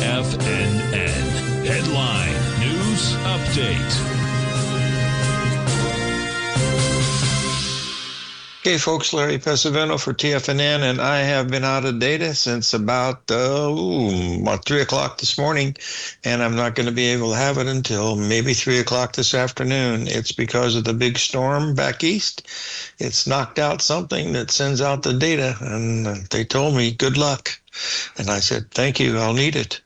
TFNN. Headline News Update. Okay, folks, Larry Pesavento for TFNN, and I have been out of data since about 3 o'clock this morning, and I'm not going to be able to have it until maybe 3 o'clock this afternoon. It's because of the big storm back east. It's knocked out something that sends out the data, and they told me, good luck. And I said, thank you, I'll need it.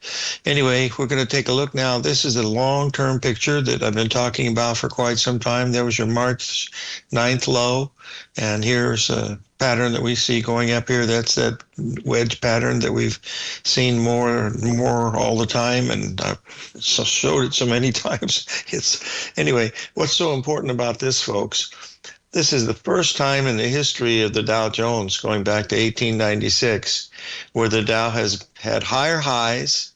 Anyway, we're going to take a look now. This is a long-term picture that I've been talking about for quite some time. There was your March 9th low, and here's a pattern that we see going up here. That's that wedge pattern that we've seen more and more all the time, and I've showed it so many times. Anyway, what's so important about this, folks? This is the first time in the history of the Dow Jones, going back to 1896, where the Dow has had higher highs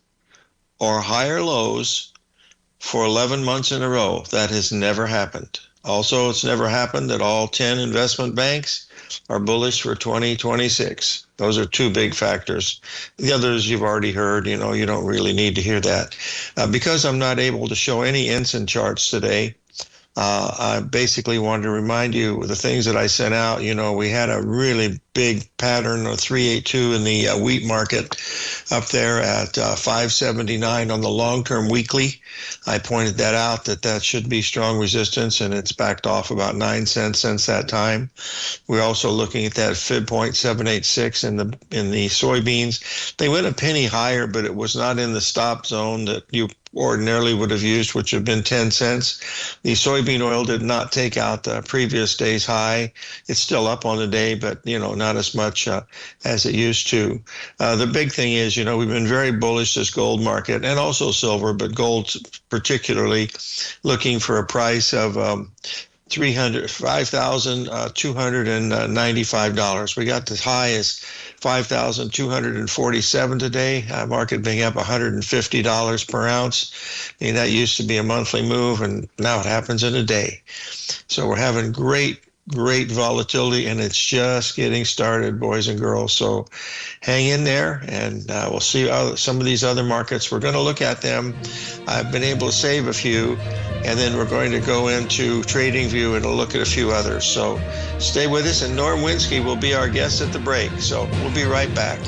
or higher lows for 11 months in a row. That has never happened. Also, it's never happened that all 10 investment banks are bullish for 2026. Those are two big factors. The others you've already heard, you don't really need to hear that. Because I'm not able to show any Ensign charts today, I basically wanted to remind you of the things that I sent out. We had a really big pattern of 382 in the wheat market up there at 579 on the long-term weekly. I pointed that out, that should be strong resistance, and it's backed off about 9 cents since that time. We're also looking at that fib point 786 in the soybeans. They went a penny higher, but it was not in the stop zone that you ordinarily would have used, which have been 10 cents. The soybean oil did not take out the previous day's high. It's still up on the day, but not as much as it used to. The big thing is, we've been very bullish this gold market, and also silver, but gold particularly, looking for a price of $5,295. We got as high as $5,247 today. Market being up $150 per ounce. I mean, that used to be a monthly move, and now it happens in a day. So we're having great volatility, and it's just getting started, boys and girls. So hang in there, and we'll see some of these other markets. We're going to look at them. I've been able to save a few, and then we're going to go into TradingView and look at a few others. So stay with us, and Norm Winsky will be our guest at the break. So we'll be right back.